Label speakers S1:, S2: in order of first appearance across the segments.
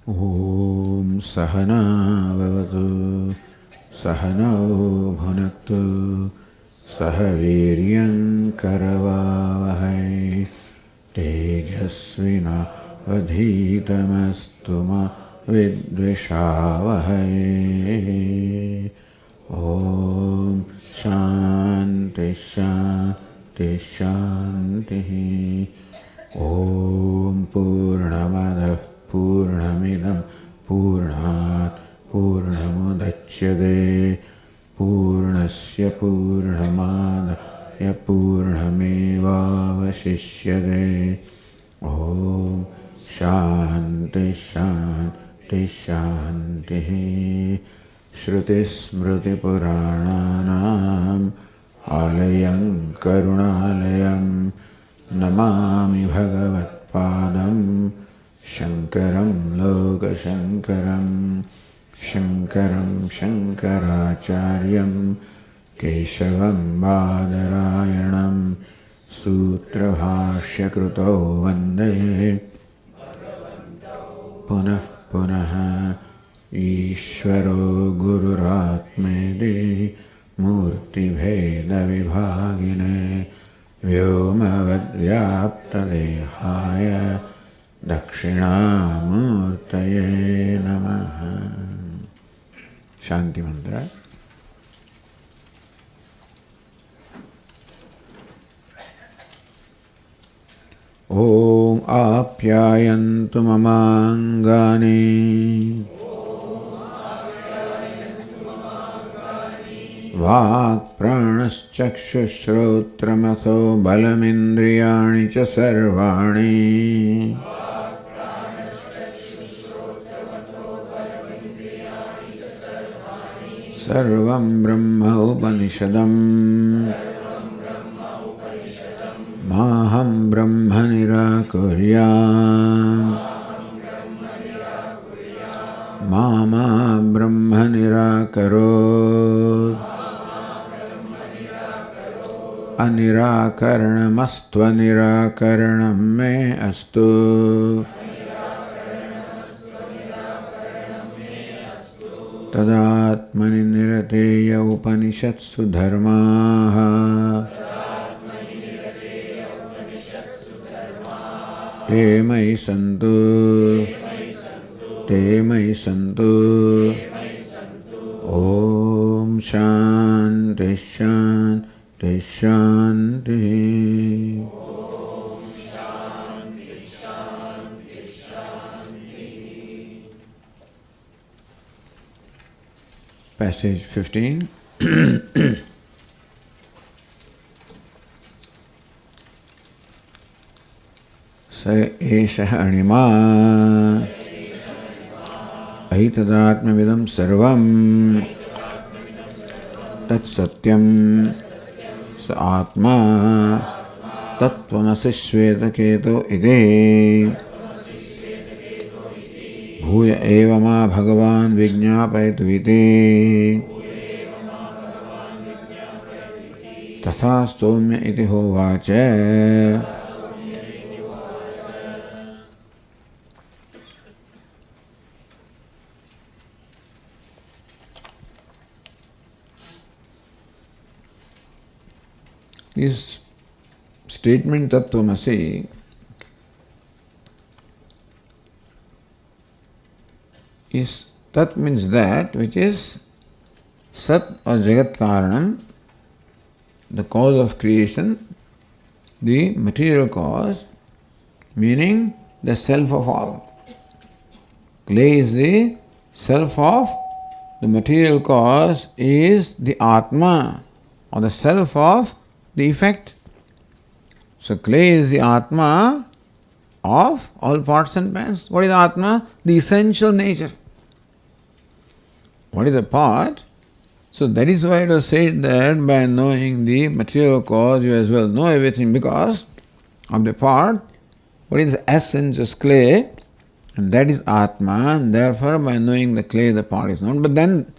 S1: Om Sahana Vavatu Sahanau Bhunaktu Sahaviryam Karavavahai Tejasvina Vadhitamastu ma Vidvishavahai. Om Shanti Shanti Shanti. Om Purnamada Purnamidam Purnat Purnamudachyate Purnasya Purnamadaya Purnamevavashishyate. Om Shanti Shanti Shanti. Shruti Smriti Purananam Alayam Karunalayam Namami Bhagavat Padam Shankaram Loka Shankaram Shankaram Shankaracharyam Keshavam Badarayanam Sutra Bhashya Kruto Vande Punah Punah Ishvaro Gururatmedi Murti Bheda Vibhagine Vyomavadvyaptadehaya Dakshinamurtaye Namaha. Shanti Mantra. Om Apyayantu Mamangani Vak Pranaschakshushrotramatho Balamindriyani cha sarvani Sarvam Brahma Upanishadam Maham Brahma Nirakuryam Mama Brahma Nirakarot Anirakaranamastva nirakaranam me astu Tadatmani nirateya upanishatsu dharmaha Te mai santu Te mai santu Om Shanti Shanti Shanti. Om Shanti Shanti Shanti. Passage 15. Sa esha anima aitadatmavidam sarvam tat satyam sa atma tattvamasi shvetaketo ide bhuya eva ma bhagavan vijñāpayatu ite tatha somya iti hovaca. This statement Tattvamasi is Tat means that which is Sat or Jagat Karanam, the cause of creation, the material cause, meaning the self of all. Clay is the self of the material cause, is the Atma or the self of the effect. So clay is the Atma of all pots and pans. What is Atma? The essential nature. What is the pot? So that is why it was said that by knowing the material cause you as well know everything, because of the pot. What is the essence of clay? And that is Atma, and therefore by knowing the clay the pot is known. But then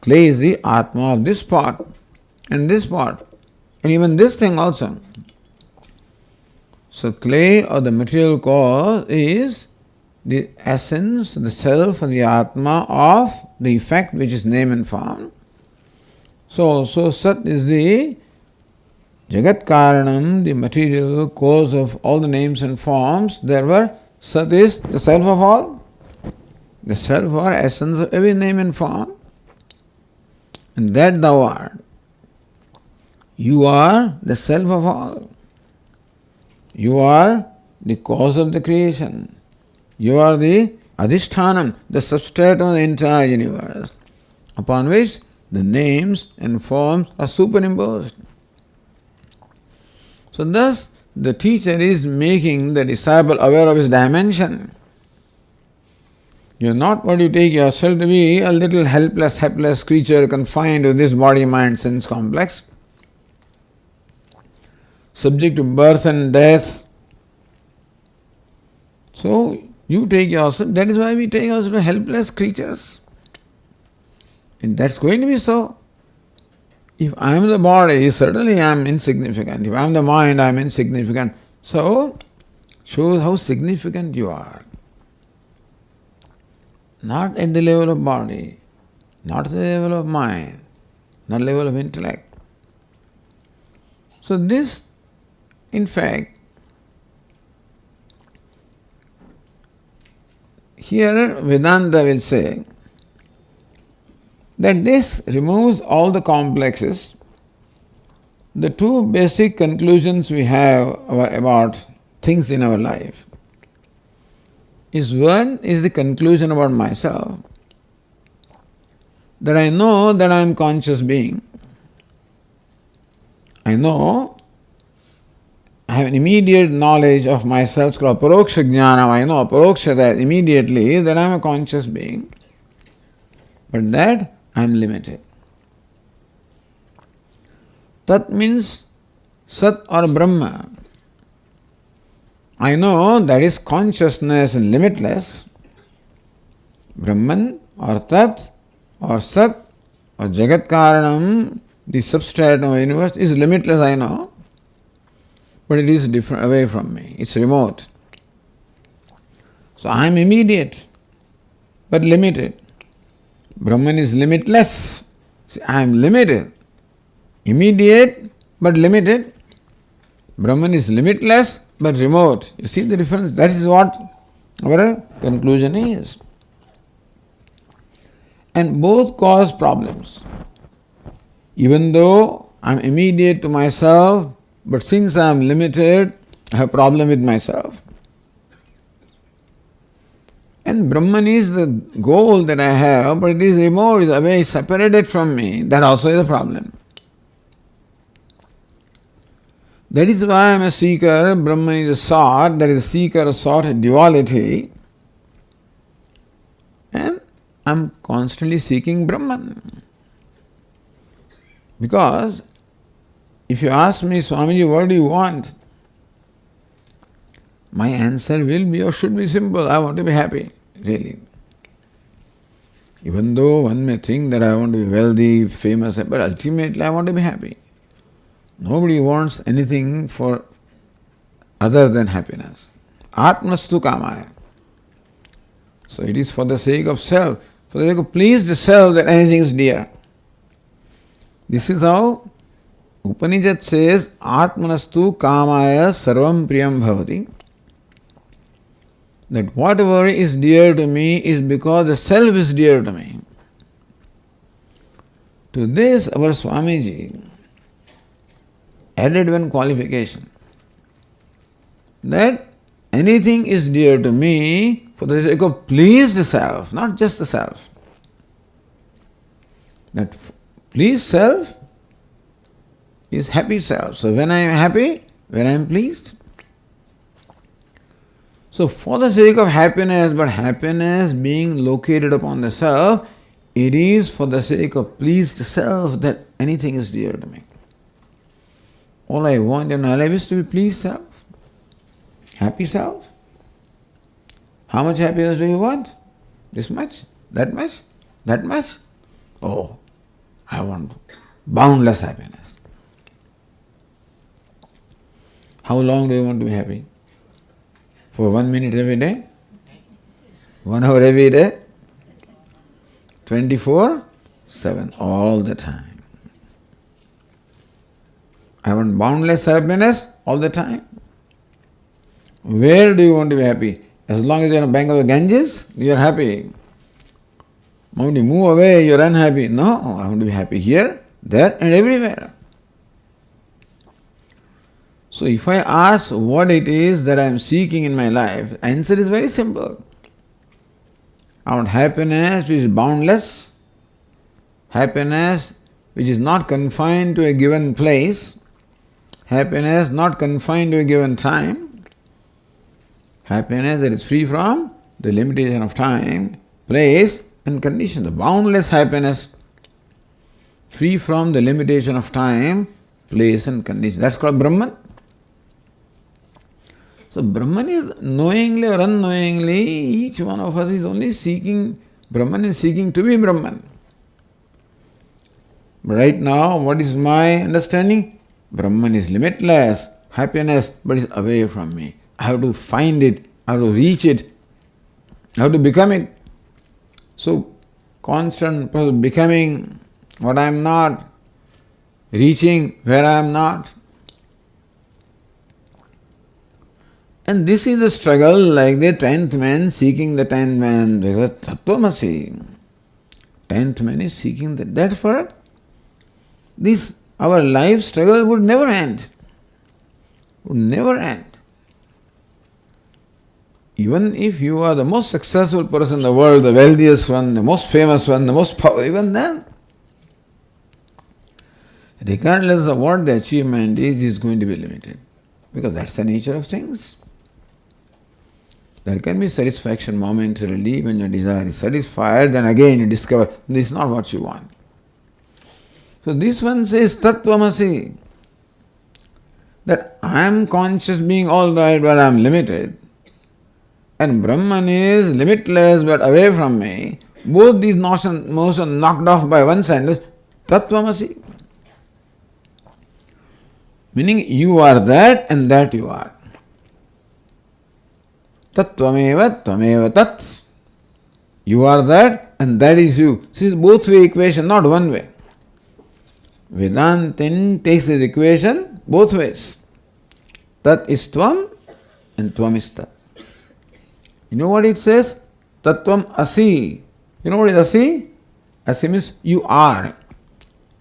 S1: clay is the Atma of this pot and this pot. And even this thing also. So clay or the material cause is the essence, the self and the Atma of the effect which is name and form. So Sat is the Jagat Karanam, the material cause of all the names and forms. Therefore, Sat is the self of all, the self or essence of every name and form. And that thou art. You are the self of all. You are the cause of the creation. You are the Adhishthanam, the substrate of the entire universe, upon which the names and forms are superimposed. So thus, the teacher is making the disciple aware of his dimension. You are not what you take yourself to be, a little helpless creature confined to this body, mind, sense complex, subject to birth and death. So you take yourself, that is why we take ourselves to helpless creatures. And that's going to be so. If I am the body, certainly I am insignificant. If I am the mind, I am insignificant. So, shows how significant you are. Not at the level of body, not at the level of mind, not level of intellect. So this, in fact, here Vedanta will say that this removes all the complexes. The two basic conclusions we have about things in our life is, one is the conclusion about myself, that I know that I am conscious being. I know, I have an immediate knowledge of myself called Aparoksha Jnana. I know Aparoksha that immediately that I am a conscious being, but that I am limited. Tat means Sat or Brahma. I know that is consciousness and limitless. Brahman or Tat or Sat or Jagat Karanam, the substrate of the universe, is limitless, I know. But it is different away from me. It's remote. So I am immediate, but limited. Brahman is limitless. See, I am limited. Immediate, but limited. Brahman is limitless, but remote. You see the difference? That is what our conclusion is. And both cause problems. Even though I am immediate to myself, but since I am limited, I have a problem with myself. And Brahman is the goal that I have, but it is remote, it is away, separated from me. That also is a problem. That is why I am a seeker, Brahman is a sought, that is seeker, sought, duality. And I am constantly seeking Brahman. Because if you ask me, Swamiji, what do you want? My answer will be or should be simple. I want to be happy, really. Even though one may think that I want to be wealthy, famous, but ultimately I want to be happy. Nobody wants anything for other than happiness. Atmastu kamaya. So it is for the sake of self, for the sake of please the self that anything is dear. This is how Upanishad says, Atmanastu kamaya sarvam priyam bhavati. That whatever is dear to me is because the self is dear to me. To this, our Swamiji added one qualification, that anything is dear to me for the sake of please the self, not just the self. That please self is happy self. So when I am happy, when I am pleased. So for the sake of happiness, but happiness being located upon the self, it is for the sake of pleased self that anything is dear to me. All I want in my life is to be pleased self, happy self. How much happiness do you want? This much? That much? That much? Oh, I want boundless happiness. How long do you want to be happy? For 1 minute every day? 1 hour every day, 24/7, all the time. I want boundless happiness all the time. Where do you want to be happy? As long as you are on the bank of the Ganges, you are happy. When you move away, you are unhappy. No, I want to be happy here, there, and everywhere. So if I ask what it is that I am seeking in my life, the answer is very simple. I want happiness which is boundless, happiness which is not confined to a given place, happiness not confined to a given time, happiness that is free from the limitation of time, place and condition. The boundless happiness free from the limitation of time, place and condition. That's called Brahman. So Brahman is knowingly or unknowingly, each one of us is only seeking, Brahman is seeking to be Brahman. But right now, what is my understanding? Brahman is limitless, happiness, but is away from me. I have to find it, I have to reach it, I have to become it. So constant becoming what I am not, reaching where I am not. And this is the struggle like the 10th man seeking the 10th man. There is a Tattvamasi. 10th man is seeking that. Therefore, this our life struggle would never end. Would never end. Even if you are the most successful person in the world, the wealthiest one, the most famous one, the most powerful, even then, regardless of what the achievement is going to be limited. Because that's the nature of things. There can be satisfaction momentarily when your desire is satisfied, then again you discover this is not what you want. So this one says Tattvamasi, that I am conscious being all right but I am limited, and Brahman is limitless but away from me. Both these notions knocked off by one sentence, Tattvamasi. Meaning you are that and that you are. Tattvameva tvameva tat. You are that and that is you. This is both way equation, not one way. Vedantin takes this equation both ways. Tat is tvam and tvam is tat. You know what it says? Tattvam asi. You know what is asi? Asi means you are.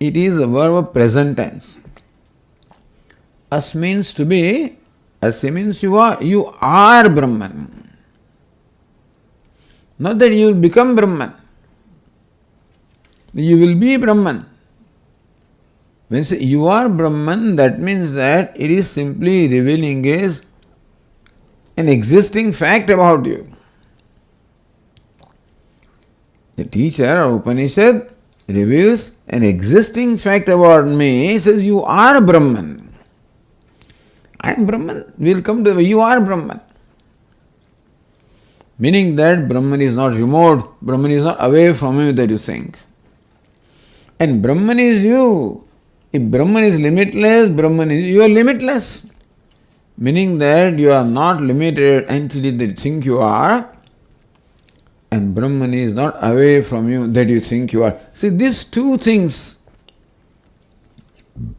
S1: It is a verb of present tense. As means to be, asi means you are. You are Brahman. Not that you will become Brahman. You will be Brahman. When you say you are Brahman, that means that it is simply revealing an existing fact about you. The teacher or Upanishad reveals an existing fact about me. He says, you are Brahman. I am Brahman. We will come to you are Brahman. Meaning that Brahman is not remote, Brahman is not away from you that you think. And Brahman is you. If Brahman is limitless, Brahman is you are limitless. Meaning that you are not limited entity that you think you are, and Brahman is not away from you that you think you are. See, these two things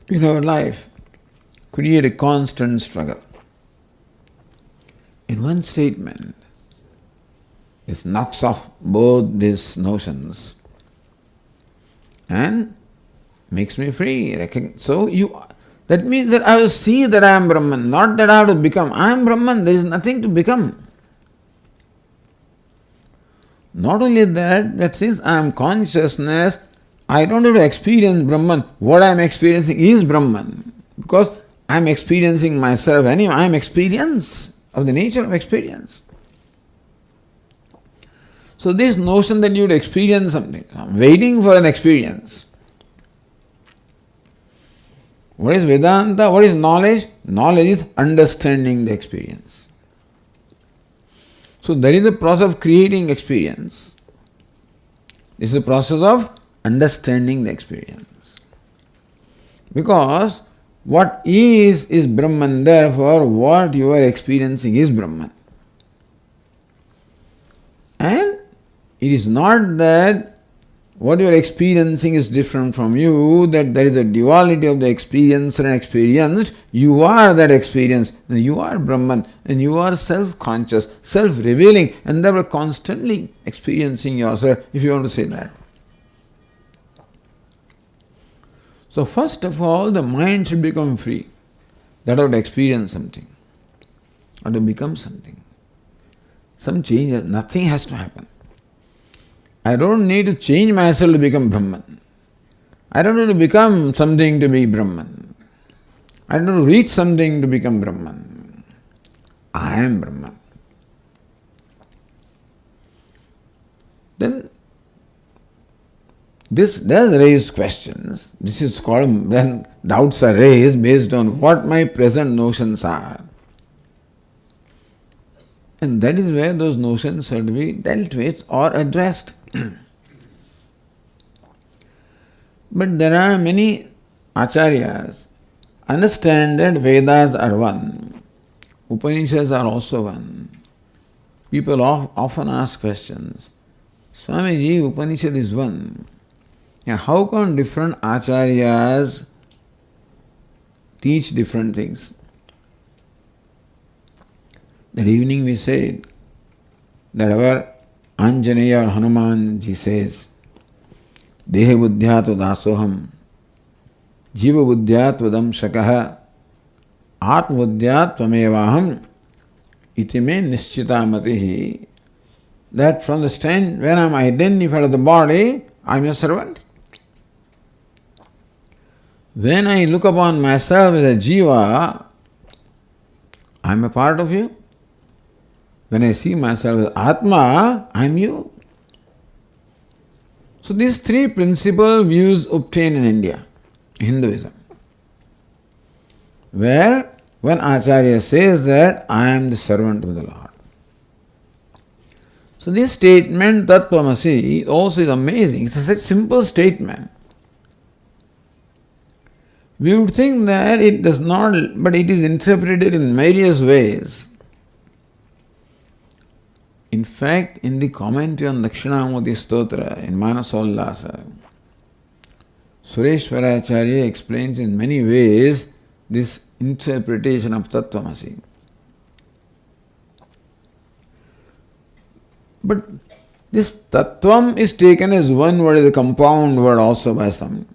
S1: in our life create a constant struggle. In one statement, it knocks off both these notions and makes me free. So that means that I will see that I am Brahman, not that I have to become. I am Brahman, there is nothing to become. Not only that since I am consciousness, I don't have to experience Brahman. What I am experiencing is Brahman. Because I am experiencing myself anyway. I am experience of the nature of experience. So this notion that you would experience something, I am waiting for an experience. What is Vedanta? What is knowledge? Knowledge is understanding the experience. So there is a process of creating experience. This is the process of understanding the experience. Because what is Brahman, therefore what you are experiencing is Brahman. And it is not that what you are experiencing is different from you, that there is a duality of the experiencer and experienced. You are that experience, and you are Brahman, and you are self-conscious, self-revealing, and therefore constantly experiencing yourself, if you want to say that. So first of all, the mind should become free. That ought to experience something, or to become something. Some change, nothing has to happen. I don't need to change myself to become Brahman. I don't need to become something to be Brahman. I don't need to reach something to become Brahman. I am Brahman. Then this does raise questions. This is called, when doubts are raised based on what my present notions are. And that is where those notions have to be dealt with or addressed. But there are many acharyas understand that Vedas are one, Upanishads are also one. People often ask questions. Swamiji, Upanishad is one. Now, how come different acharyas teach different things? That evening we said that our Anjaneya or Hanuman ji says, Deha buddhyatva dasoham, Jiva buddhyatva dam shakaha, Atma buddhyatva mevaham, iti me nischita matihi. That from the stand when I am identified with the body, I am your servant. When I look upon myself as a jiva, I am a part of you. When I see myself as Atma, I am you. So these three principal views obtained in India, Hinduism, where when Acharya says that I am the servant of the Lord. So this statement, Tattvamasi, also is amazing. It's a such simple statement. We would think that it does not, but it is interpreted in various ways. In fact, in the commentary on Dakshinamurti Stotra in Manasollasa, Sureshwaracharya explains in many ways this interpretation of Tattvamasi. But this Tattvam is taken as one word, as a compound word also by some.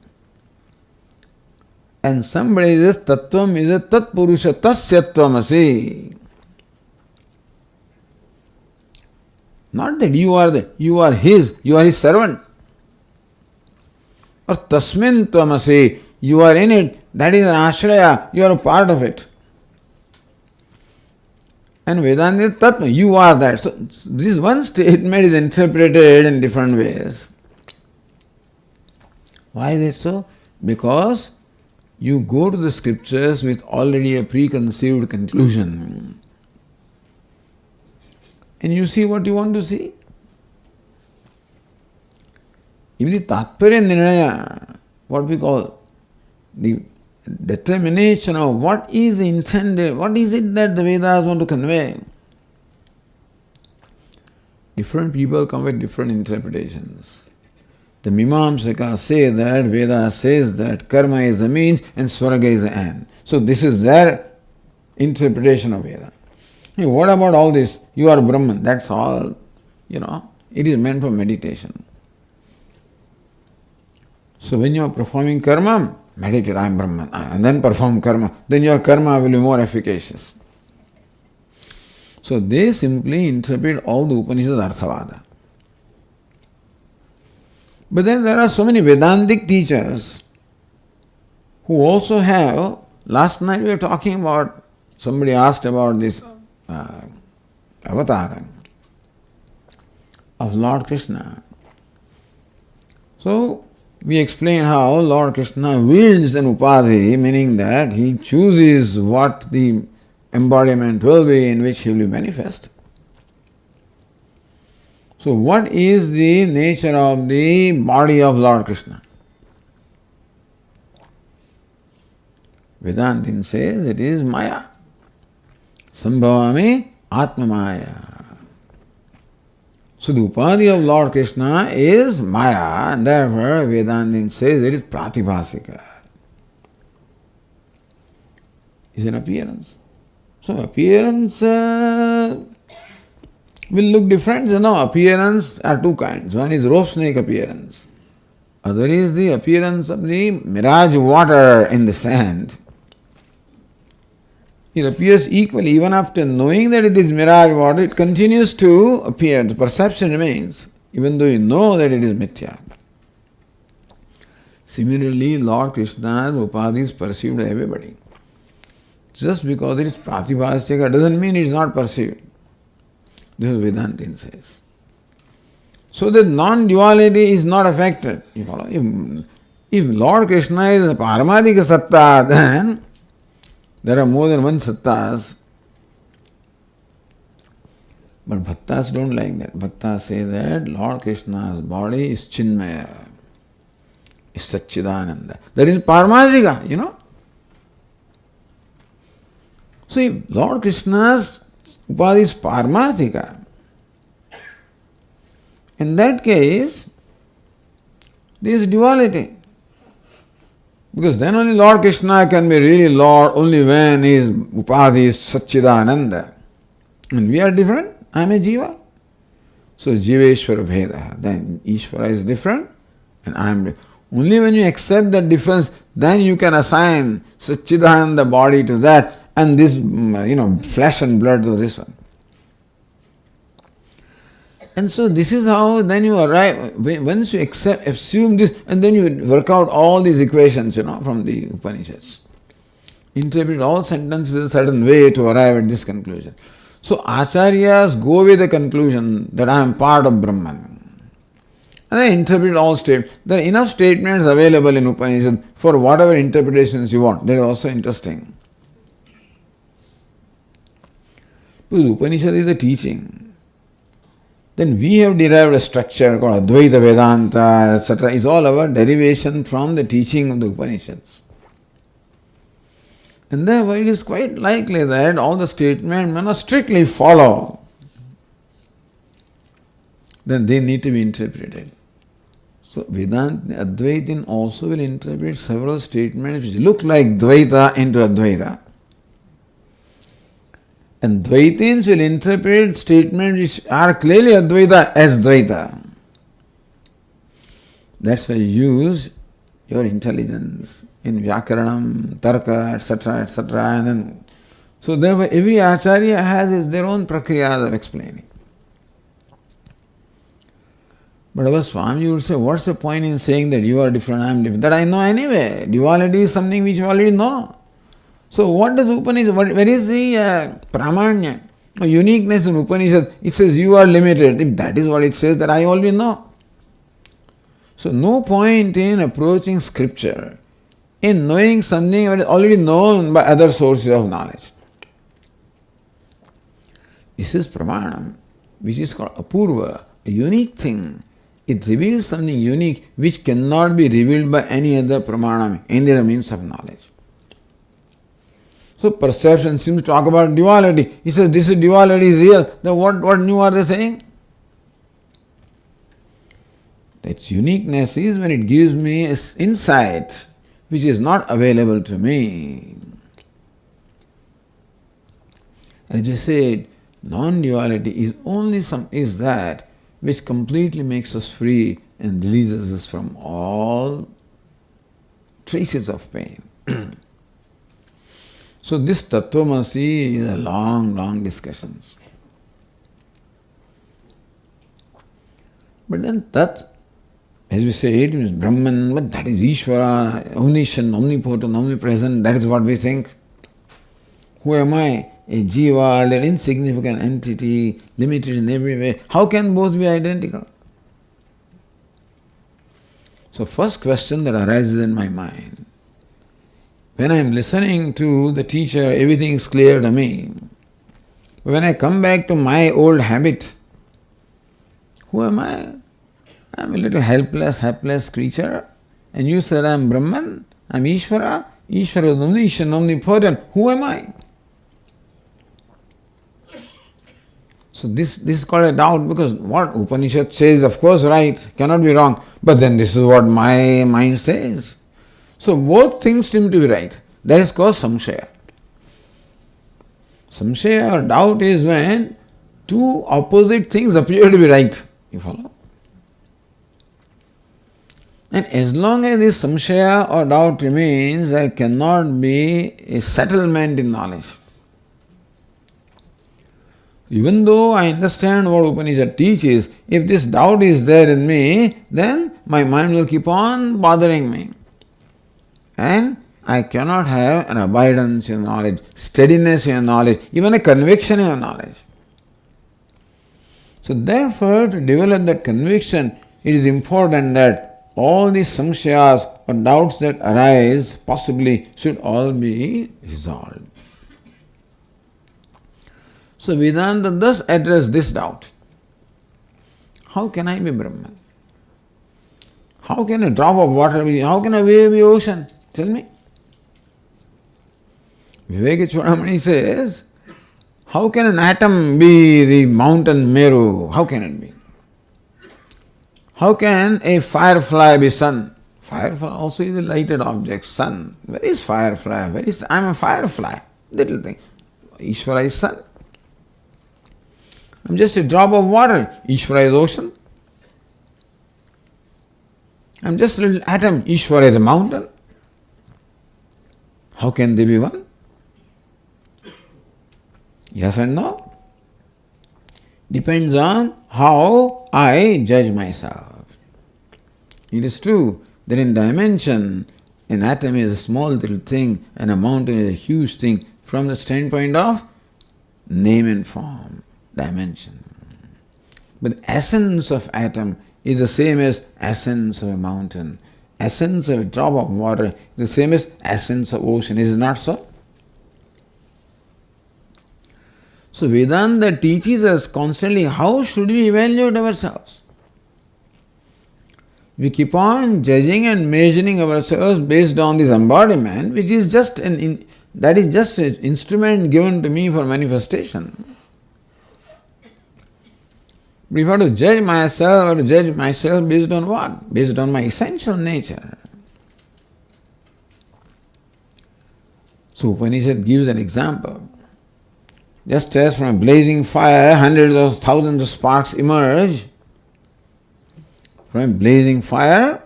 S1: And somebody says Tattvam is a Tat Purusha Tasyatvamasi. Not that you are his servant. Or Tasmin Tvamasi, you are in it, that is an ashraya, you are a part of it. And Vedanta is Tattva, you are that. So this one statement is interpreted in different ways. Why is it so? Because you go to the scriptures with already a preconceived conclusion. And you see what you want to see. Even the Tatparya Nirnaya, what we call the determination of what is intended, what is it that the Vedas want to convey. Different people come with different interpretations. The Mimamsaka say that Veda says that karma is the means and swarga is the end. So this is their interpretation of Veda. Hey, what about all this? You are Brahman, that's all. It is meant for meditation. So when you are performing karma, meditate, I am Brahman, and then perform karma. Then your karma will be more efficacious. So they simply interpret all the Upanishads Arthavada. But then there are so many Vedantic teachers who also have, last night we were talking about, somebody asked about this avatar of Lord Krishna. So we explain how Lord Krishna wields an upadhi, meaning that he chooses what the embodiment will be in which he will be manifest. So what is the nature of the body of Lord Krishna? Vedantin says it is Maya. Sambhavami Atma Maya. So the upadhi of Lord Krishna is Maya, and therefore Vedanta says it is pratibhasika. It's an appearance. So appearance will look different. So no, appearance are two kinds. One is rope snake appearance. Other is the appearance of the mirage water in the sand. It appears equally. Even after knowing that it is mirage water, it continues to appear. The perception remains, even though you know that it is mithya. Similarly, Lord Krishna's upadhi is perceived by everybody. Just because it is pratibhasika doesn't mean it is not perceived. This is Vedanta says. So that non-duality is not affected. You follow? If Lord Krishna is a paramadika satta, then there are more than one sattas. But bhaktas don't like that. Bhaktas say that Lord Krishna's body is chinmaya, is Satchidananda. That is paramadika, you know. So if Lord Krishna's upadhi is paramarthika, in that case, there is duality. Because then only Lord Krishna can be really Lord only when his upadhi is Satchidananda. And we are different. I am a jiva. So Jiveshvara Bheda. Then Ishvara is different and I am different. Only when you accept that difference, then you can assign Satchidananda body to that and this, flesh and blood to this one. And so this is how then you arrive, once you assume this, and then you work out all these equations, from the Upanishads. Interpret all sentences in a certain way to arrive at this conclusion. So Acharyas go with the conclusion that I am part of Brahman. And they interpret all statements. There are enough statements available in Upanishad for whatever interpretations you want. That is also interesting. Because Upanishad is a teaching. Then we have derived a structure called Advaita Vedanta, etc. It's all our derivation from the teaching of the Upanishads. And therefore it is quite likely that all the statements may not strictly follow. Then they need to be interpreted. So Vedanta, Advaitin also will interpret several statements which look like Dvaita into Advaita. And Dvaitins will interpret statements which are clearly Advaita as Dvaita. That's why you use your intelligence in Vyakaranam, Tarka, etc., etc. And then, so therefore every Acharya has their own prakriyas of explaining. But our Swami would say, what's the point in saying that you are different, I am different? That I know anyway. Duality is something which you already know. So what does Upanishad, where is the pramanya, uniqueness in Upanishad? It says you are limited. If that is what it says, that I already know. So no point in approaching scripture, in knowing something that is already known by other sources of knowledge. This is pramanam, which is called apurva, a unique thing. It reveals something unique which cannot be revealed by any other pramanam, any other means of knowledge. So perception seems to talk about duality. He says this is duality is real. Then what new are they saying? Its uniqueness is when it gives me an insight which is not available to me. As I said, non-duality is that which completely makes us free and releases us from all traces of pain. So this Tattvamasi is a long discussions. But then Tat, as we say, it is Brahman, but that is Ishvara, omniscient, omnipotent, omnipresent, that is what we think. Who am I? A jiva, an insignificant entity, limited in every way. How can both be identical? So first question that arises in my mind, when I am listening to the teacher, everything is clear to me. When I come back to my old habit, who am I? I am a little helpless creature. And you said I am Brahman, I am Ishvara. Ishvara is omniscient, omnipotent. Who am I? So this is called a doubt, because what Upanishad says, of course, right, cannot be wrong. But then this is what my mind says. So both things seem to be right. That is called samshaya. Samshaya or doubt is when two opposite things appear to be right. You follow? And as long as this samshaya or doubt remains, there cannot be a settlement in knowledge. Even though I understand what Upanishad teaches, if this doubt is there in me, then my mind will keep on bothering me. And I cannot have an abidance in knowledge, steadiness in knowledge, even a conviction in knowledge. So therefore, to develop that conviction, it is important that all these samshayas or doubts that arise possibly should all be resolved. So Vedanta thus addressed this doubt. How can I be Brahman? How can a drop of water be? How can a wave be ocean? Tell me. Viditatmananda says, how can an atom be the mountain Meru? How can it be? How can a firefly be sun? Firefly also is a lighted object, sun. Where is firefly? I am a firefly, little thing. Ishvara is sun. I am just a drop of water. Ishvara is ocean. I am just a little atom. Ishvara is a mountain. How can they be one? Yes and no? Depends on how I judge myself. It is true that in dimension, an atom is a small little thing and a mountain is a huge thing from the standpoint of name and form, dimension. But the essence of atom is the same as essence of a mountain. Essence of a drop of water is the same as essence of ocean. Is it not so? So Vedanta teaches us constantly how should we evaluate ourselves. We keep on judging and measuring ourselves based on this embodiment, which is just an instrument given to me for manifestation. But if I have to judge myself, I have to judge myself based on what? Based on my essential nature. So Upanishad gives an example. Just as from a blazing fire, hundreds of thousands of sparks emerge, from a blazing fire,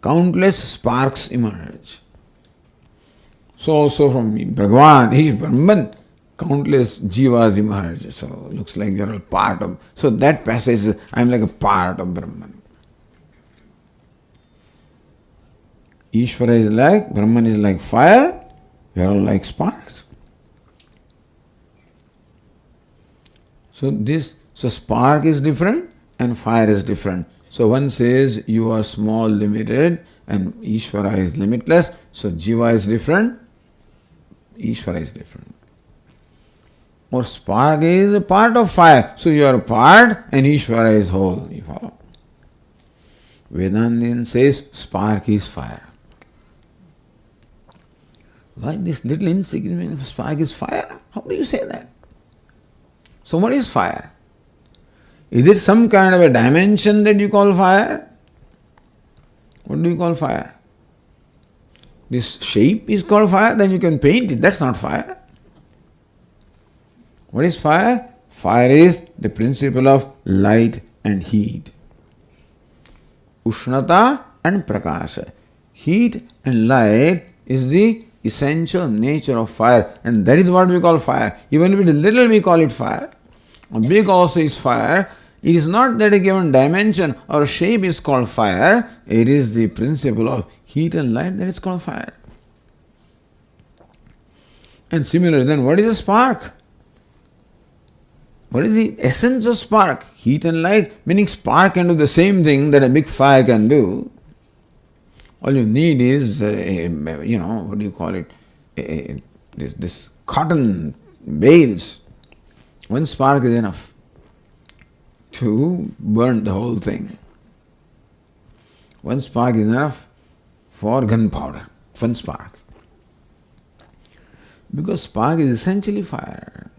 S1: countless sparks emerge. So also from Bhagavan, he is Brahman, countless jivas emerge. So looks like you are a part of. So that passage is, I am like a part of Brahman. Ishvara is like, Brahman is like fire, we are all like sparks. So spark is different and fire is different. So one says you are small, limited, and Ishvara is limitless. So Jiva is different, Ishvara is different. Or spark is a part of fire. So you are a part and Ishvara is whole. You follow? Vedanta says spark is fire. Why this little insignificant spark is fire? How do you say that? So what is fire? Is it some kind of a dimension that you call fire? What do you call fire? This shape is called fire, then you can paint it. That's not fire. What is fire? Fire is the principle of light and heat. Ushnata and prakasha. Heat and light is the essential nature of fire, and that is what we call fire. Even if it is little, we call it fire. A big also is fire. It is not that a given dimension or shape is called fire. It is the principle of heat and light that is called fire. And similarly, then what is a spark? What is the essence of spark? Heat and light, meaning spark can do the same thing that a big fire can do. All you need is, what do you call it? This cotton bales. One spark is enough to burn the whole thing. One spark is enough for gunpowder. One spark. Because spark is essentially fire.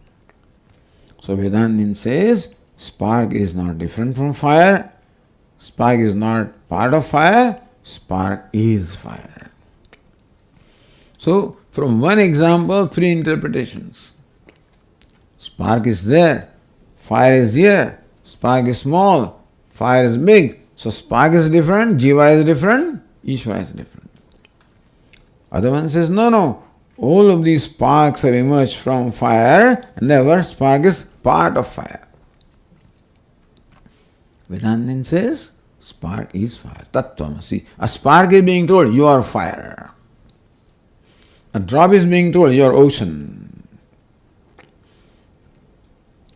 S1: So Vedanta says Spark is not different from fire. Spark is not part of fire. Spark is fire. So, from one example, three interpretations. Spark is there, fire is here, spark is small, fire is big. So spark is different, Jiva is different, Ishvara is different. Other one says, no, all of these sparks have emerged from fire and therefore spark is part of fire. Vedanta says, spark is fire. Tattvamasi. A spark is being told, you are fire. A drop is being told, you are ocean.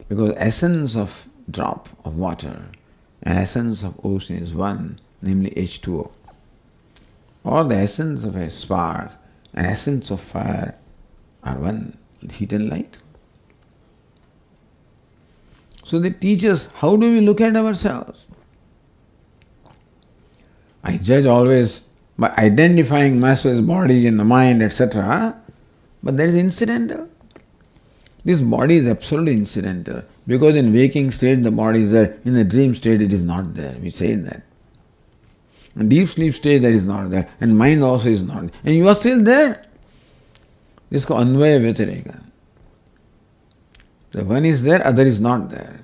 S1: Because essence of drop of water and essence of ocean is one, namely H2O. Or the essence of a spark and essence of fire are one, heat and light. So they teach us how do we look at ourselves. I judge always by identifying myself as body and the mind, etc. But that is incidental. This body is absolutely incidental because in waking state the body is there, in the dream state it is not there. We said that. In deep sleep state that is not there, and mind also is not there. And you are still there. This is called Anvaya Vyatireka. The one is there, other is not there.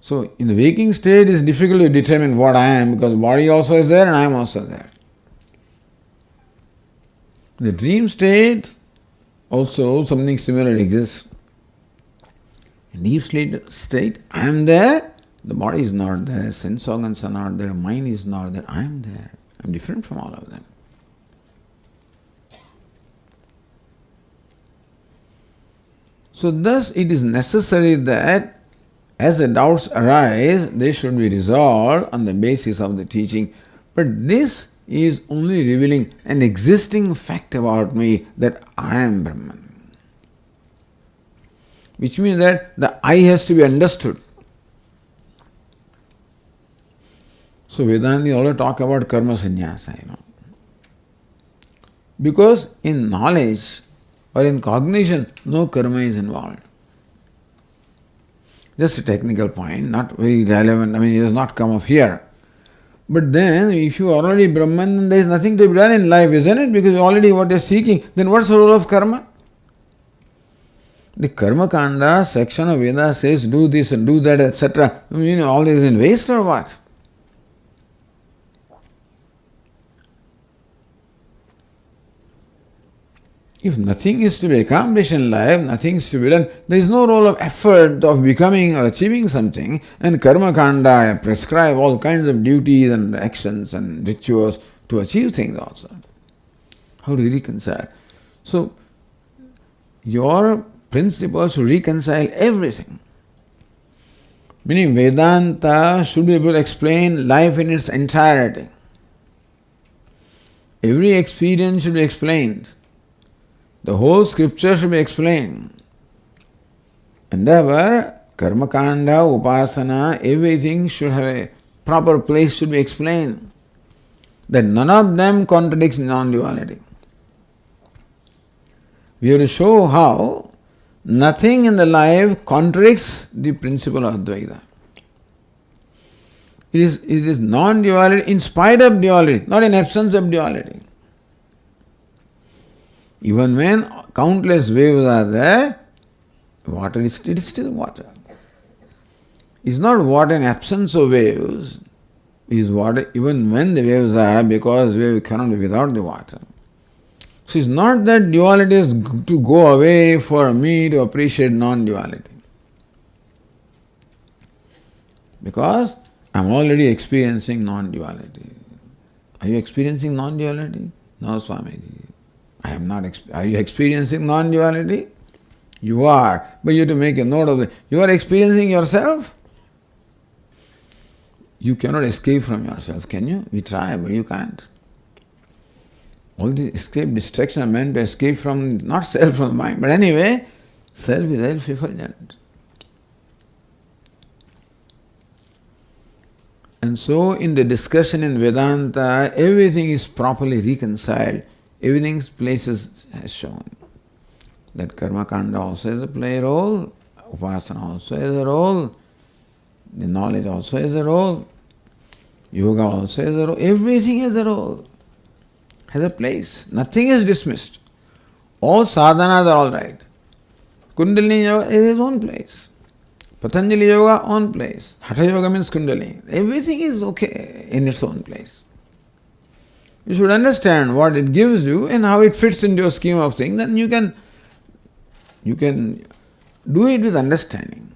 S1: So in the waking state it is difficult to determine what I am because body also is there and I am also there. In the dream state also something similar exists. In deep sleep state, I am there, the body is not there, sense organs are not there, mind is not there, I am there. I am different from all of them. So thus it is necessary that as the doubts arise, they should be resolved on the basis of the teaching. But this is only revealing an existing fact about me that I am Brahman. Which means that the I has to be understood. So Vedanta always talk about karma sannyasa, Because in knowledge or in cognition, no karma is involved. Just a technical point, not very relevant, it has not come up here. But then, if you are already Brahman, then there is nothing to be done in life, isn't it? Because already what you are seeking, then what's the role of karma? The Karma Kanda section of Veda says do this and do that, etc. All this is in waste or what? If nothing is to be accomplished in life, nothing is to be done, there is no role of effort of becoming or achieving something, and Karma Kanda prescribe all kinds of duties and actions and rituals to achieve things also. How do you reconcile? So, your principle should reconcile everything. Meaning Vedanta should be able to explain life in its entirety. Every experience should be explained. The whole scripture should be explained. And therefore, Karma Kanda, Upasana, everything should have a proper place, should be explained. That none of them contradicts non-duality. We have to show how nothing in the life contradicts the principle of Advaita. It is non-duality in spite of duality, not in absence of duality. Even when countless waves are there, water is still water. It's not water in absence of waves. It is water even when the waves are, because wave cannot be without the water. So it's not that duality is to go away for me to appreciate non-duality. Because I'm already experiencing non-duality. Are you experiencing non-duality? No, Swamiji. I am not. Are you experiencing non-duality? You are. But you have to make a note of it. You are experiencing yourself. You cannot escape from yourself, can you? We try, but you can't. All the escape, distraction are meant to escape from, not self, from the mind. But anyway, self is self-effulgent. And so in the discussion in Vedanta, everything is properly reconciled. Everything's places has shown. That Karma Kanda also has to play a role, Upasana also has a role. The knowledge also has a role. Yoga also has a role. Everything has a role. Has a place. Nothing is dismissed. All sadhanas are all right. Kundalini Yoga has its own place. Patanjali Yoga, own place. Hatha Yoga means Kundalini. Everything is okay in its own place. You should understand what it gives you and how it fits into your scheme of things, then you can do it with understanding.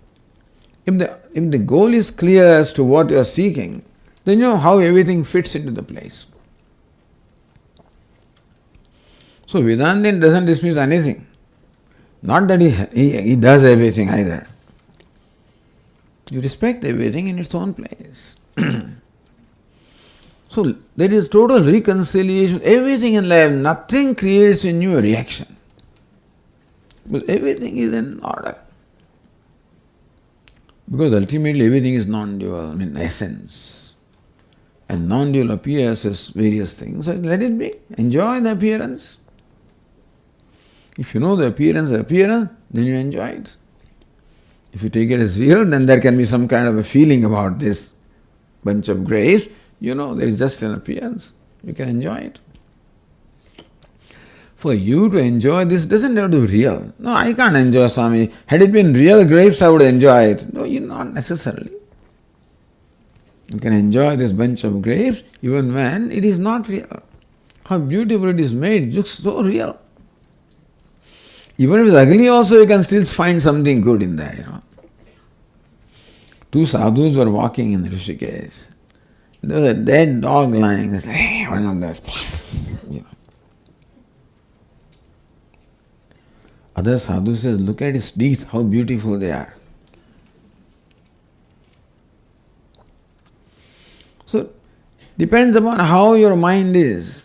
S1: If the goal is clear as to what you are seeking, then you know how everything fits into the place. So Vedanta doesn't dismiss anything. Not that he does everything either. You respect everything in its own place. So there is total reconciliation. Everything in life, nothing creates in you a reaction. But everything is in order. Because ultimately everything is non-dual, essence. And non-dual appears as various things. So let it be. Enjoy the appearance. If you know the appearance, then you enjoy it. If you take it as real, then there can be some kind of a feeling about this bunch of grapes. You know, there is just an appearance. You can enjoy it. For you to enjoy this doesn't have to be real. No, I can't enjoy Swami. Had it been real grapes, I would enjoy it. No, not necessarily. You can enjoy this bunch of grapes even when it is not real. How beautiful it is made, it looks so real. Even if it's ugly also, you can still find something good in there, Two sadhus were walking in Rishikesh. There was a dead dog lying. It's like, hey, one of those. Other sadhu says, look at his teeth, how beautiful they are. So, depends upon how your mind is.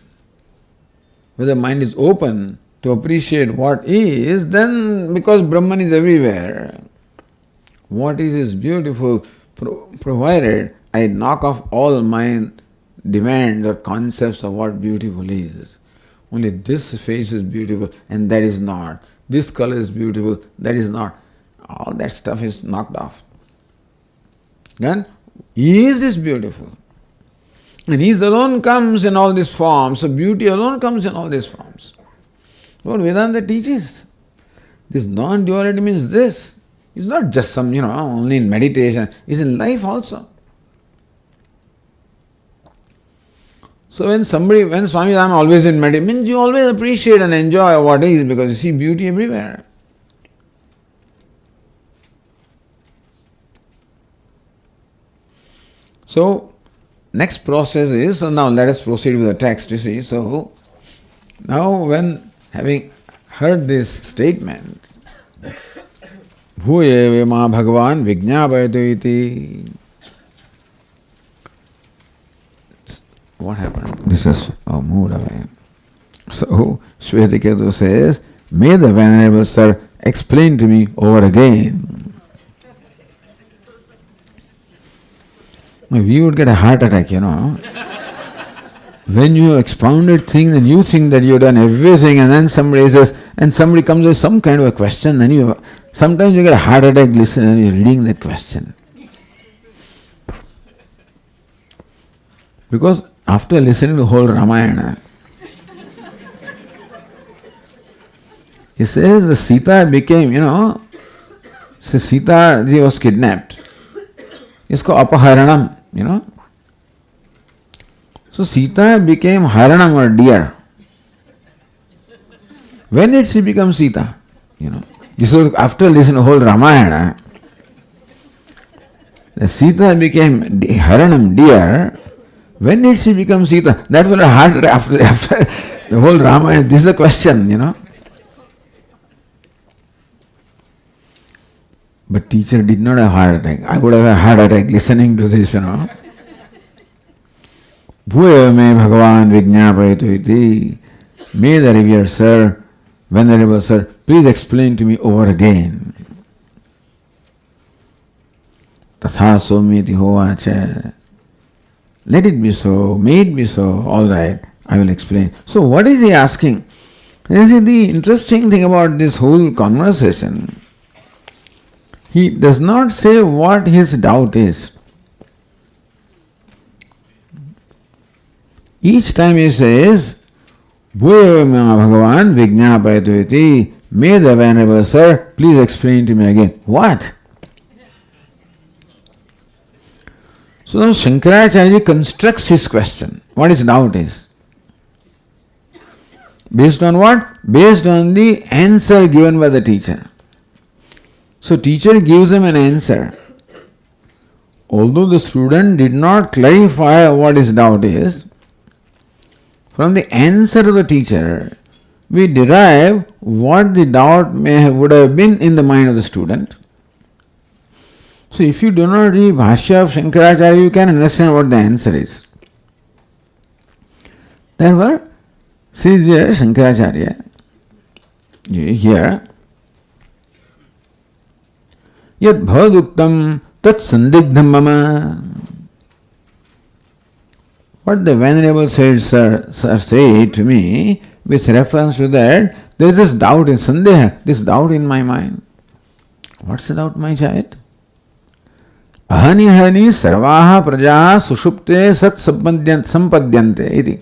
S1: Whether mind is open to appreciate what is, then because Brahman is everywhere, what is beautiful, provided I knock off all my demands or concepts of what beautiful is. Only this face is beautiful and that is not. This color is beautiful, that is not. All that stuff is knocked off. Then, is this beautiful? And He alone comes in all these forms, so beauty alone comes in all these forms. What Vedanta teaches. This non-duality means this. It's not just some, only in meditation. It's in life also. So when Swami, I'm always in meditation, means you always appreciate and enjoy what is because you see beauty everywhere. So, next process is, so now let us proceed with the text, you see. So, now when having heard this statement, Bhuye ma Bhagavan Vijñāpayatu iti. What happened? This is moved away. So, Shvetaketu says, may the Venerable Sir explain to me over again. We would get a heart attack, When you expounded things and you think that you've done everything and then somebody says, and somebody comes with some kind of a question, then sometimes you get a heart attack listening, you're reading that question. Because after listening to the whole Ramayana, he says the Sita became, Sita ji was kidnapped. Isko apaharanam, So Sita became haranam or deer. When did she become Sita? This was after listening to the whole Ramayana. The Sita became haranam, deer. When did she become Sita? That was a hard after the whole Ramayana. This is the question, But teacher did not have heart attack. I would have a heart attack listening to this, Bhuya me Bhagavan Vijñāpayatu iti. May the revered Sir, Venerable Sir, please explain to me over again. Tatha somiti hovacha. Let it be so, may it be so, all right, I will explain. So what is he asking? This is the interesting thing about this whole conversation. He does not say what his doubt is. Each time he says, Bhagavan Vijnapayatu iti, may the Venerable Sir please explain to me again. What? So now Shankaracharya constructs his question, what his doubt is. Based on what? Based on the answer given by the teacher. So teacher gives him an answer. Although the student did not clarify what his doubt is, from the answer of the teacher, we derive what the doubt would have been in the mind of the student. So if you do not read Bhashya of Shankaracharya, you can understand what the answer is. Therefore, says here Shankaracharya, here, Yat bhavaduktam tat sandigdham mama. What the Venerable said, sir said to me, with reference to that, there is this doubt in sandeha, this doubt in my mind. What's the doubt, my child? Ahani hani sarvaha prajaha sushupte sat sampadhyante iti.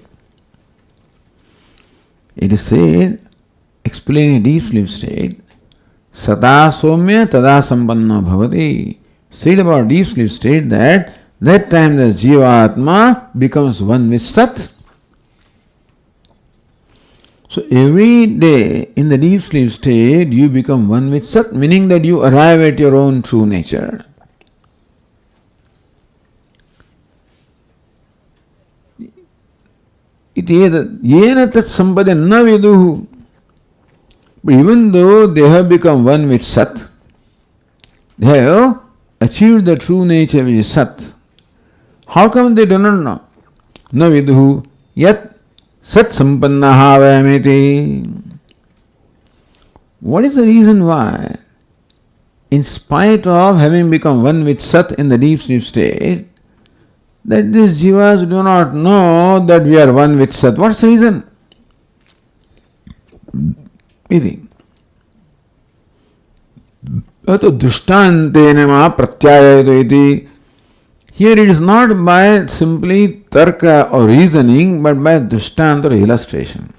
S1: It is said, explaining deep sleep state, Sata somya tada sampanna bhavati. Said about deep sleep state that time the Jivatma becomes one with Sat. So every day in the deep sleep state you become one with Sat, meaning that you arrive at your own true nature. Yena tat sampadya na viduhu. But even though they have become one with Sat, they have achieved the true nature which is Sat. How come they do not know? Na viduhu yat Sat sampannaha vayamiti. What is the reason why, in spite of having become one with Sat in the deep sleep state, that these jivas do not know that we are one with Sat? What's the reason? Iti. Ato drishtantena ma pratyayayatu iti. Here it is not by simply tarka or reasoning, but by drishtanta or illustration.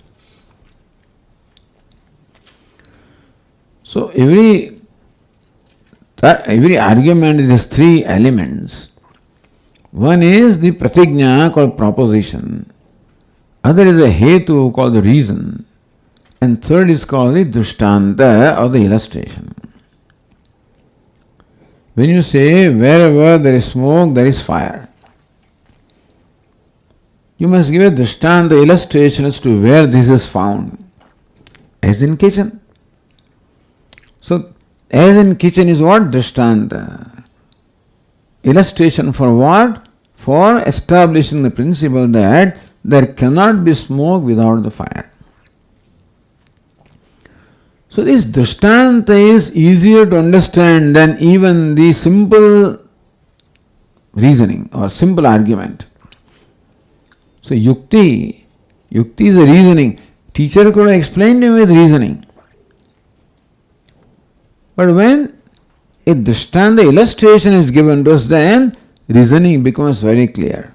S1: So every argument is three elements. One is the pratigna called proposition. Other is a hetu called the reason. And third is called the drishtanta or the illustration. When you say wherever there is smoke, there is fire, you must give a drishtanta illustration as to where this is found. As in kitchen. So, as in kitchen is what? Drishtanta. Illustration for what? For establishing the principle that there cannot be smoke without the fire. So this drishtanta is easier to understand than even the simple reasoning or simple argument. So yukti is a reasoning. Teacher could have explained it with reasoning. But when a drishtanta illustration is given to us, then reasoning becomes very clear.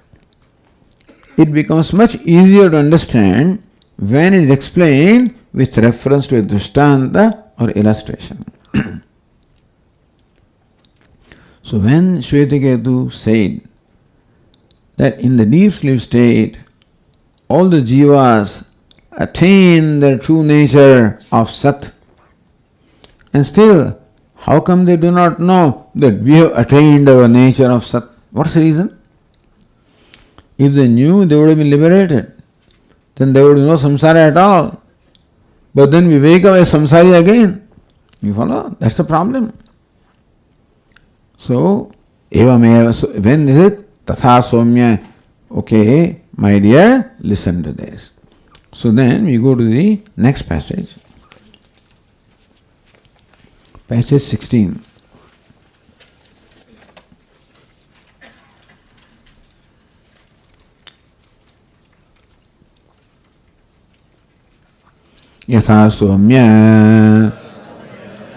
S1: It becomes much easier to understand when it is explained with reference to a drishtanta or illustration. So when Shvetaketu said that in the deep sleep state all the jivas attain their true nature of Sat, and still how come they do not know that we have attained our nature of Sat? What's the reason? If they knew, they would have been liberated. Then there would be no samsara at all. But then we wake up as samsari again. You follow? That's the problem. So, evameva, so when is it? Tatha somya. Okay, my dear, listen to this. So then we go to the next passage. Passage 16. Yatha somya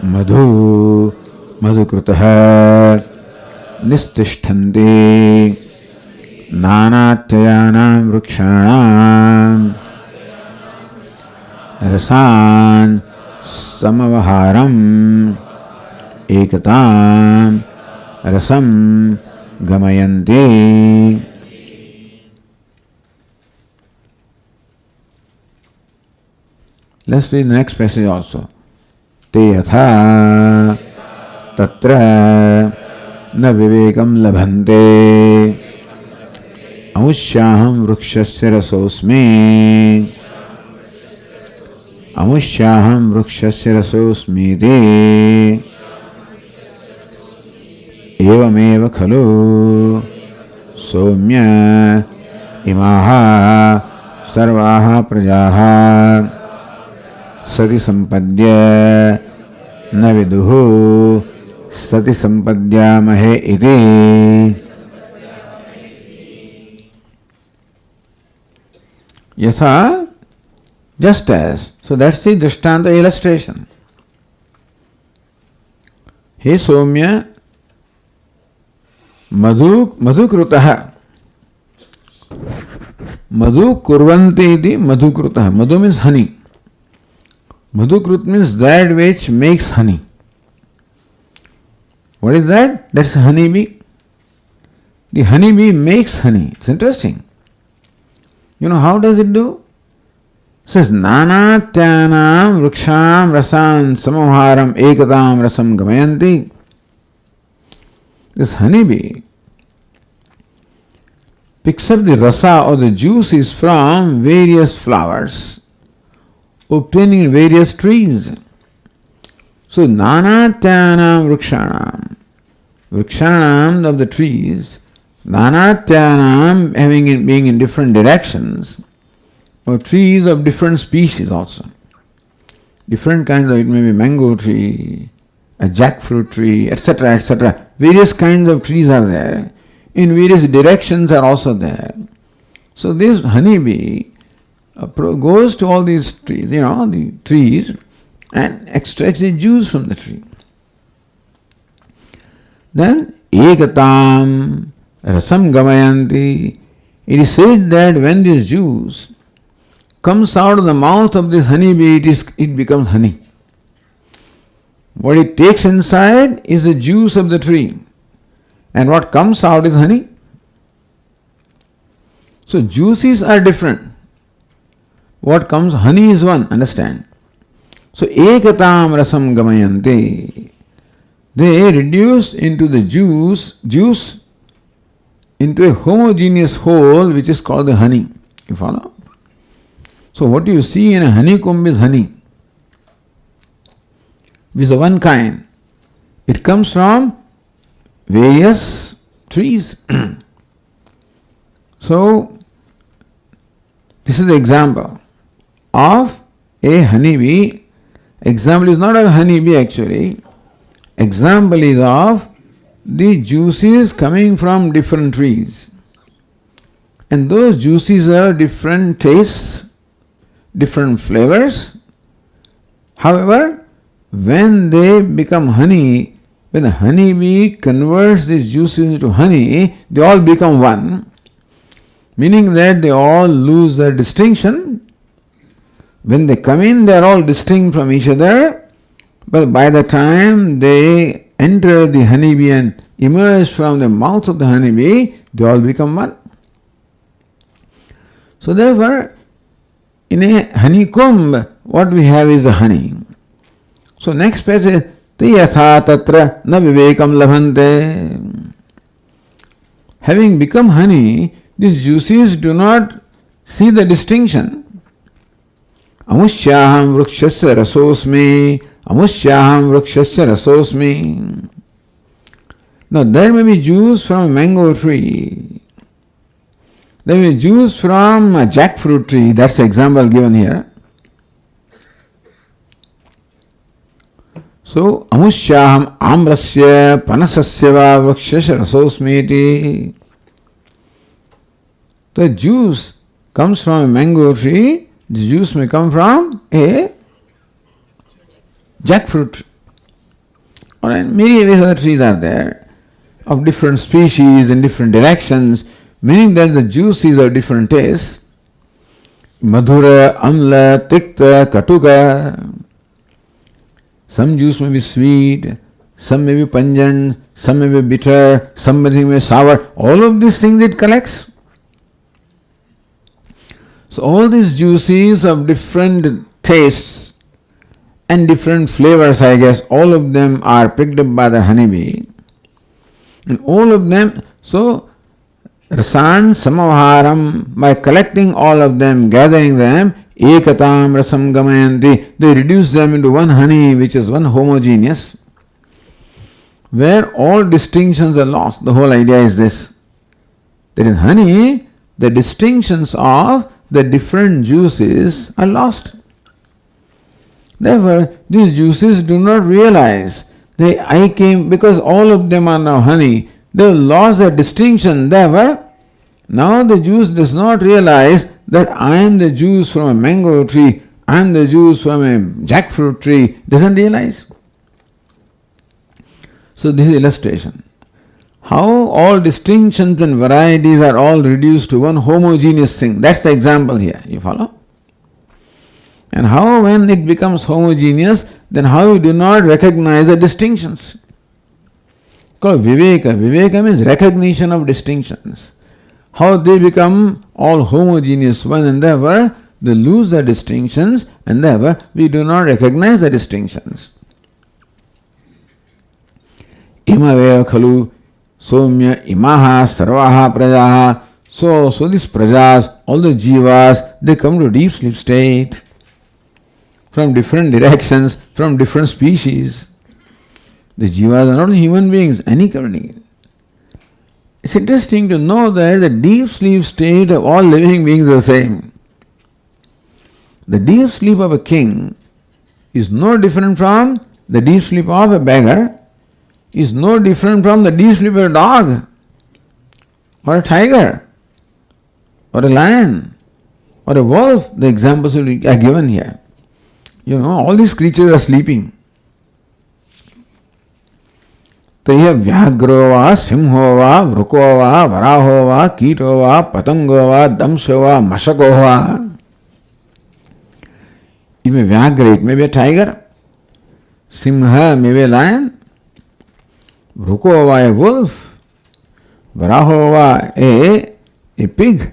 S1: madhu madhukrutaha nistishthanti nanatyayana vrikshanam rasan samavaharam ekatam rasam gamayanti. Let's read the next passage also. Te yatha tatra na vivekam labhante amushaham vrukshasya rasosmi amushaham vrukshasya rasosmi te evameva khalu somya imaha sarvaha prajaha sati sampadya na viduhu sati sampadyamahe iti. Yatha, just as. So that's the Drishtanta illustration. He Somya madhukrutaha. Madhu kurvanti iti madhukrutaha. Madhu means honey. Madhukrut means that which makes honey. What is that? That's a honeybee. The honeybee makes honey. It's interesting. You know how does it do? It says nanatyanam vrikshanam rasan samavaharam ekatam rasam gamayanti. This honeybee picks up the rasa or the juices from various flowers obtaining in various trees. So nanatyanam vrikshanam, vrikshanam of the trees, nanatyanam being in different directions, or trees of different species also. Different kinds of, it may be mango tree, a jackfruit tree, etc., etc. Various kinds of trees are there. In various directions are also there. So this honeybee goes to all these trees, the trees, and extracts the juice from the tree. Then, ekatam rasam gamayanti. It is said that when this juice comes out of the mouth of this honeybee, it becomes honey. What it takes inside is the juice of the tree, and what comes out is honey. So juices are different. What comes, honey is one, understand? So ekatam rasam gamayanti. They reduce into the juice into a homogeneous whole which is called the honey. You follow? So what you see in a honeycomb is honey. Which is of one kind. It comes from various trees. So this is the example of a honeybee. Example is not of a honeybee actually. Example is of the juices coming from different trees. And those juices have different tastes, different flavors. However, when they become honey, when the honeybee converts these juices into honey, they all become one. Meaning that they all lose their distinction. When they come in, they are all distinct from each other. But by the time they enter the honeybee and emerge from the mouth of the honeybee, they all become one. So therefore, in a honeycomb, what we have is the honey. So next passage, Tiyatha tatra na vivekam labhante. Having become honey, these juices do not see the distinction. Amushaham vrukshasya rasosmi. Amushaham vrukshasya rasosmi. Now there may be juice from a mango tree. There may be juice from a jackfruit tree. That's the example given here. So, amushaham amrasya panasasya va vrukshasya rasosmiti. The juice comes from a mango tree. The juice may come from a jackfruit tree. Or many other trees are there of different species in different directions, meaning that the juice is of different tastes. Madhura, Amla, Tikta, Katuka. Some juice may be sweet, some may be pungent, some may be bitter, some may be sour. All of these things it collects. So all these juices of different tastes and different flavors, I guess, all of them are picked up by the honeybee. And all of them, so rasan samavaharam, by collecting all of them, gathering them, ekatam rasam gamayanti, they reduce them into one honey, which is one homogeneous, where all distinctions are lost. The whole idea is this, that in honey, the distinctions of the different juices are lost. Therefore, these juices do not realize I came, because all of them are now honey, they have lost their distinction. Therefore, now the juice does not realize that I am the juice from a mango tree, I am the juice from a jackfruit tree, doesn't realize. So this is illustration. How all distinctions and varieties are all reduced to one homogeneous thing. That's the example here. You follow? And how when it becomes homogeneous, then how you do not recognize the distinctions. Called Viveka. Viveka means recognition of distinctions. How they become all homogeneous one, and therefore they lose the distinctions, and therefore we do not recognize the distinctions. Imaveva khalu somya imaha sarvaha prajaha. So these prajas, all the jivas, they come to deep sleep state from different directions, from different species. The jivas are not only human beings, any kind. It's interesting to know that the deep sleep state of all living beings is the same. The deep sleep of a king is no different from the deep sleep of a beggar, is no different from the deep sleep of a dog, or a tiger, or a lion, or a wolf. The examples are given here. All these creatures are sleeping. Taya vyagro va, simho va, vruko va, varaho va, kito va, patango va, damsho va, mashako va. It may vyagra, it may be a tiger. Simha may be a lion. Vruko va a wolf. Varaho va a pig.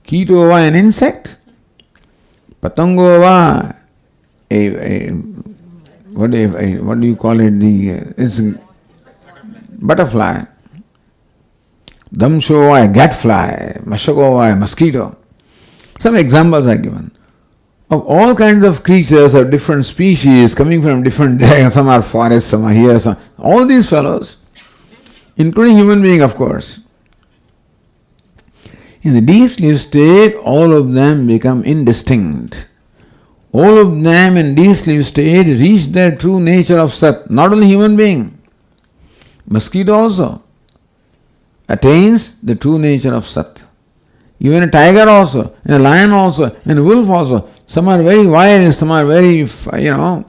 S1: Kito va an insect. Patango va what do you call it? It's butterfly. Damsho va a gadfly. Mashako va a mosquito. Some examples are given of all kinds of creatures of different species coming from different directions. Some are forests, some are here, all these fellows, including human being, of course. In the deep sleep state, all of them become indistinct. All of them in deep sleep state reach their true nature of Sat. Not only human being, mosquito also attains the true nature of Sat. Even a tiger also, and a lion also, and a wolf also. Some are very wild, some are very, some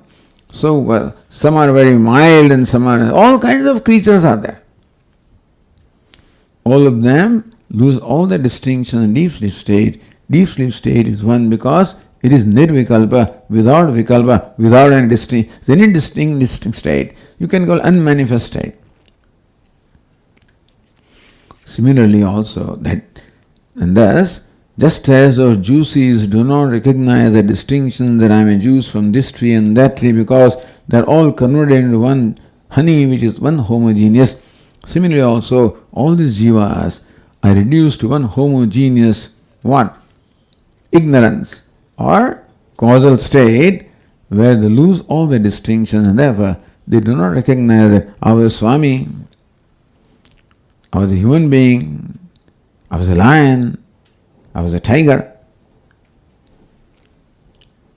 S1: are very mild, and some are, all kinds of creatures are there. All of them lose all the distinction in deep sleep state. Deep sleep state is one because it is nirvikalpa, without vikalpa, without any distinct state. You can call unmanifest state. Similarly also, and thus, just as those juices do not recognize the distinction that I am a juice from this tree and that tree because they are all converted into one honey which is one homogeneous, similarly also all these jivas are reduced to one homogeneous what? Ignorance or causal state where they lose all the distinctions and therefore they do not recognize that I was a Swami, I was a human being, I was a lion, I was a tiger.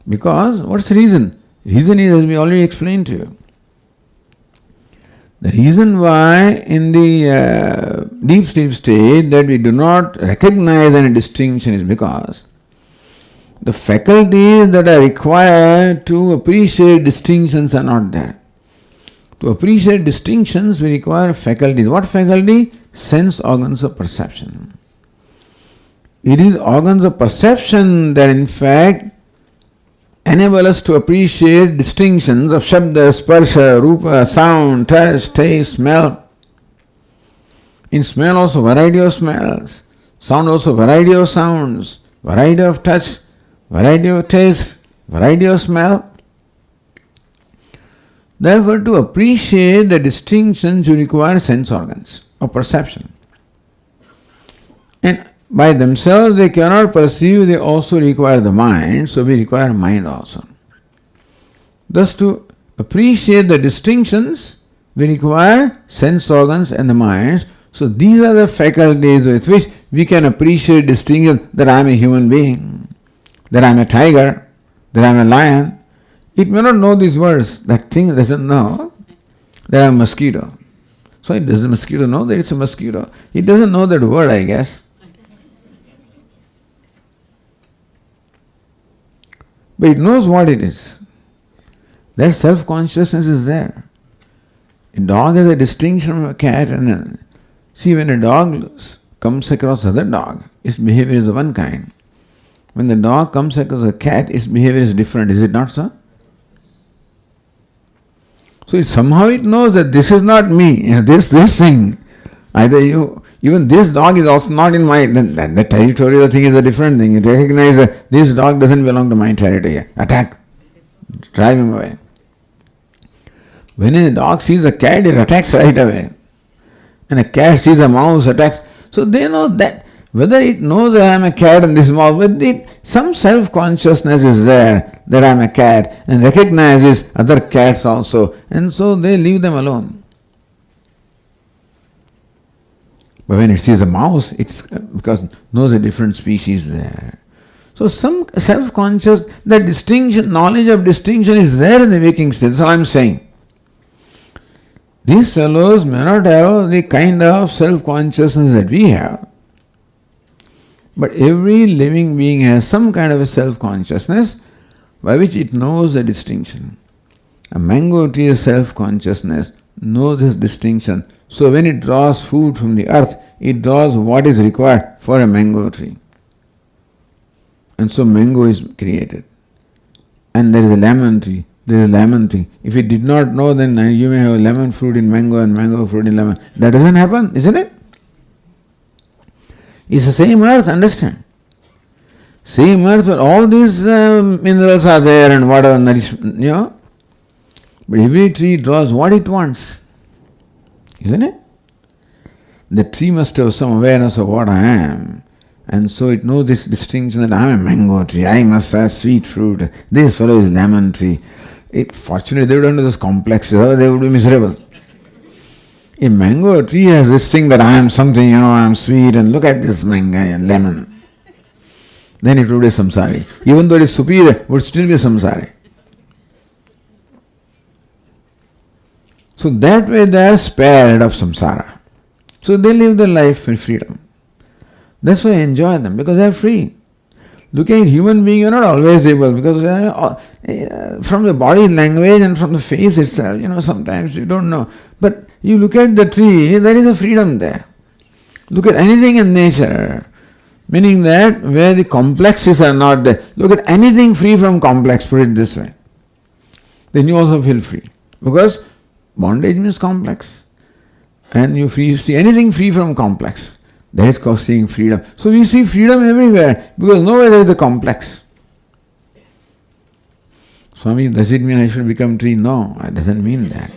S1: Because, what's the reason? The reason is, as we already explained to you. The reason why in the deep sleep state that we do not recognize any distinction is because the faculties that are required to appreciate distinctions are not there. To appreciate distinctions, we require faculties. What faculty? Sense organs of perception. It is organs of perception that in fact enable us to appreciate distinctions of shabda, sparsha, rupa, sound, touch, taste, smell. In smell also variety of smells, sound also variety of sounds, variety of touch, variety of taste, variety of smell. Therefore, to appreciate the distinctions, you require sense organs of perception. And by themselves they cannot perceive, they also require the mind, so we require mind also. Thus, to appreciate the distinctions, we require sense organs and the minds. So these are the faculties with which we can appreciate distinctions that I am a human being, that I am a tiger, that I am a lion. It may not know these words. That thing doesn't know that I am a mosquito. So does the mosquito know that it's a mosquito? It doesn't know that word, I guess. But it knows what it is. That self-consciousness is there. A dog has a distinction from a cat, and see, when a dog comes across other dog, its behavior is of one kind. When the dog comes across a cat, its behavior is different. Is it not so? So somehow it knows that this is not me. This thing. Either you, even this dog is also not in my. The territorial thing is a different thing. It recognizes that this dog doesn't belong to my territory. Attack, drive him away. When a dog sees a cat, it attacks right away. And a cat sees a mouse, attacks. So they know that whether it knows that I am a cat and this mouse, but some self-consciousness is there that I am a cat and recognizes other cats also. And so they leave them alone. But when it sees a mouse, it's because it knows a different species there. So some self-conscious, that distinction, knowledge of distinction is there in the waking state. That's all I am saying. These fellows may not have the kind of self-consciousness that we have, but every living being has some kind of a self-consciousness by which it knows the distinction. A mango tree's self-consciousness knows this distinction. So when it draws food from the earth, it draws what is required for a mango tree. And so mango is created. And there is a lemon tree. There is a lemon tree. If it did not know, then you may have a lemon fruit in mango and mango fruit in lemon. That doesn't happen, isn't it? It's the same earth, understand? Same earth where all these minerals are there and whatever nourishment, But every tree draws what it wants. Isn't it? The tree must have some awareness of what I am. And so it knows this distinction that I am a mango tree, I must have sweet fruit, this fellow is lemon tree. Fortunately, they don't know those complexes, or they would be miserable. A mango tree has this thing that I am something, I am sweet, and look at this mango and lemon. Then it would be samsari. Even though it is superior, it would still be samsari. So that way they are spared of samsara. So they live their life in freedom. That's why I enjoy them, because they are free. Look at human being, you are not always able, because from the body language and from the face itself, sometimes you don't know. But you look at the tree, there is a freedom there. Look at anything in nature, meaning that where the complexes are not there. Look at anything free from complex, put it this way. Then you also feel free. Because bondage means complex. And you see anything free from complex. That is called seeing freedom. So we see freedom everywhere, because nowhere there is a complex. Swami, does it mean I should become tree? No, it doesn't mean that.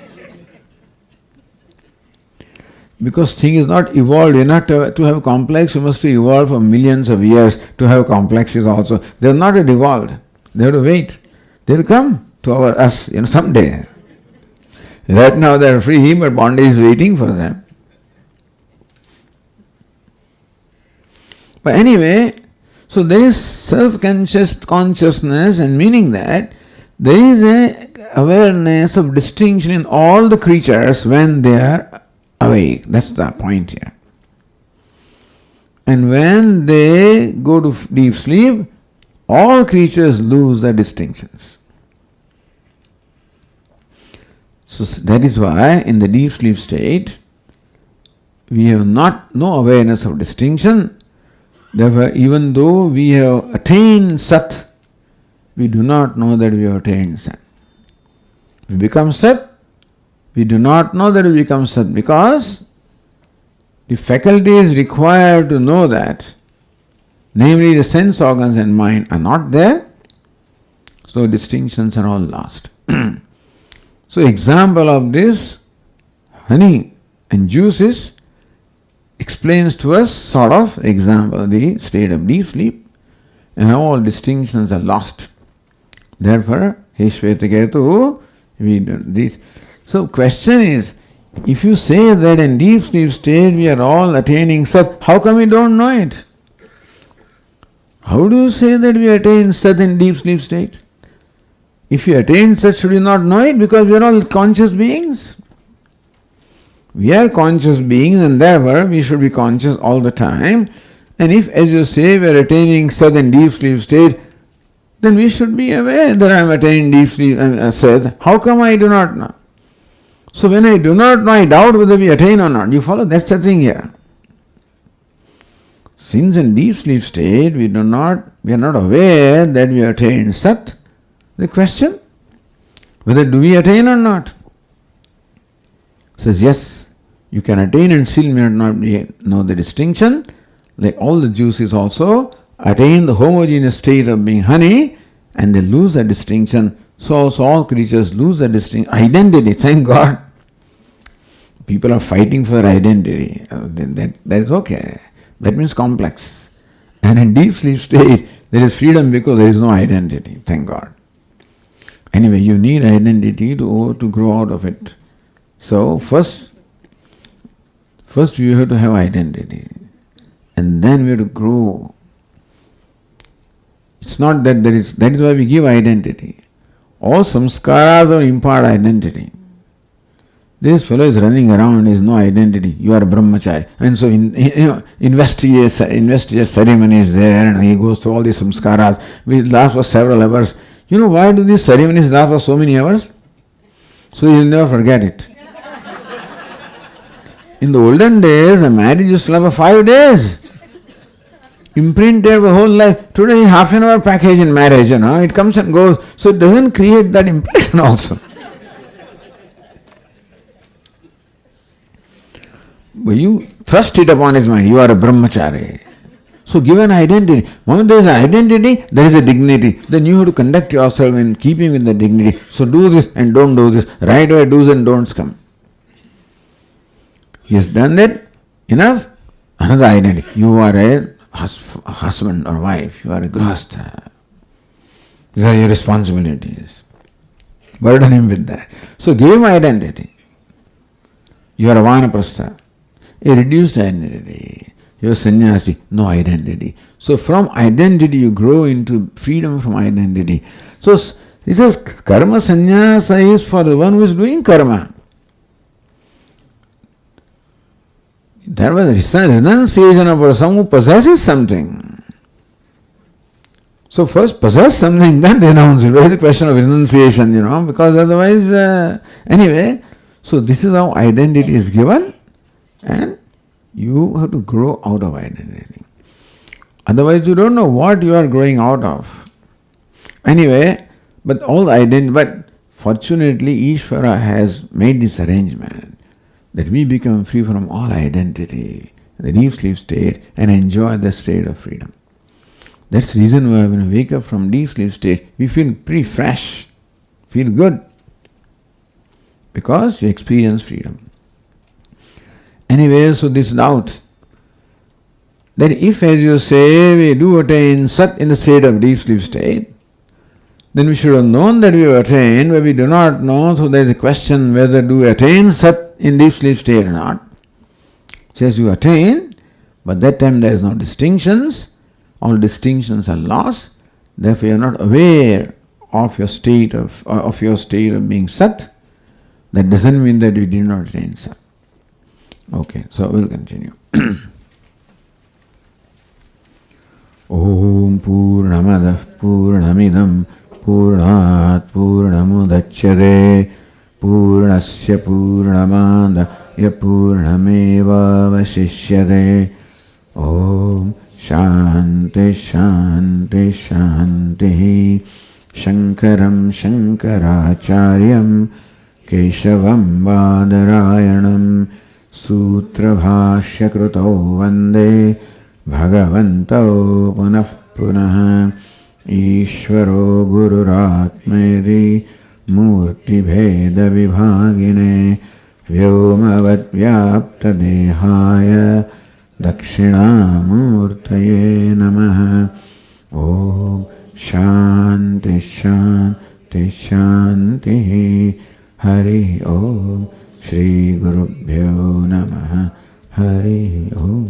S1: Because thing is not evolved enough to have complex, you must evolve for millions of years to have complexes also. They are not yet evolved. They have to wait. They will come to us someday. Right now they are free, but bondage is waiting for them. But anyway, so there is self-consciousness, and meaning that there is an awareness of distinction in all the creatures when they are awake. That's the point here. And when they go to deep sleep, all creatures lose their distinctions. So that is why in the deep sleep state, we have no awareness of distinction. Therefore, even though we have attained Sat, we do not know that we have attained Sat. We become Sat, we do not know that we become Sat, because the faculties required to know that, namely the sense organs and mind, are not there, so distinctions are all lost. So example of this, honey and juices, explains to us sort of example the state of deep sleep, and all distinctions are lost. Therefore, He Shvetaketu, we do this. So question is, if you say that in deep sleep state we are all attaining Sat, how come we don't know it? How do you say that we attain Sat in deep sleep state? If you attain Sat, should you not know it? Because we are all conscious beings. We are conscious beings, and therefore we should be conscious all the time. And if, as you say, we are attaining Sat in deep sleep state, then we should be aware that I am attaining deep sleep Sat. How come I do not know? So when I do not know, I doubt whether we attain or not. You follow? That's the thing here. Since in deep sleep state we are not aware that we attain Sat, the question, whether do we attain or not? Says yes, you can attain and still may not know the distinction. Like all the juices also attain the homogeneous state of being honey, and they lose the distinction. So also all creatures lose the distinction. Identity, thank God. People are fighting for identity. That is okay. That means complex. And in deep sleep state, there is freedom because there is no identity. Thank God. Anyway, you need identity to grow out of it. So first you have to have identity, and then we have to grow. It's not that that is why we give identity. All samskaras will impart identity. This fellow is running around, is no identity. You are a brahmachari. And so investigate ceremony is there, and he goes through all these samskaras, which last for several hours. You know why do these ceremonies last for so many hours? So he will never forget it. In the olden days, a marriage used to last for 5 days. Imprinted the whole life. Today, half an hour package in marriage, it comes and goes. So it doesn't create that impression also. But you thrust it upon his mind, you are a brahmachari. So give an identity. Once there is an identity, there is a dignity. Then you have to conduct yourself in keeping with the dignity. So do this and don't do this. Right away do's and don'ts come. He has done that, enough. Another identity. You are a husband or wife. You are a grihastha. These are your responsibilities. Burden him with that. So give him identity. You are a vanaprastha. A reduced identity. You are sannyasi. No identity. So from identity you grow into freedom from identity. So he says karma sannyasa is for the one who is doing karma. There was a renunciation of someone who possesses something. So first possess something, then renounce it. Where is the question of renunciation, because otherwise, anyway, so this is how identity is given, and you have to grow out of identity. Otherwise you don't know what you are growing out of. Anyway, but fortunately Ishvara has made this arrangement that we become free from all identity, the deep sleep state, and enjoy the state of freedom. That's the reason why when we wake up from deep sleep state, we feel pretty fresh, feel good, because we experience freedom. Anyway, so this doubt, that if, as you say, we do attain Sat in the state of deep sleep state, then we should have known that we have attained, but we do not know, so there is a question whether do we attain Sat in deep sleep state or not. It says you attain, but that time there is no distinctions, all distinctions are lost, therefore you are not aware of your state of being Sat. That doesn't mean that you did not attain Sat. Okay, so we'll continue. Om Purnamada Purnamidam Purnat Purnamudachyate Purnasya Purnamādaya Purnamevavasishyate. Om Shanti Shanti Shanti. Shankaram Shankaracharyam Keshavam Badarayanam Sutra Bhashya Krutau Vande Bhagavanto Punah Punah. Ishvaro Gururatmedi Murti Bheda Vibhagine Vyomavad Vyapta Dehaya Dakshinamurtaye Namaha. Om Shanti Shanti Shanti. Hari Om. Shri Gurubhyo Namaha. Hari Om.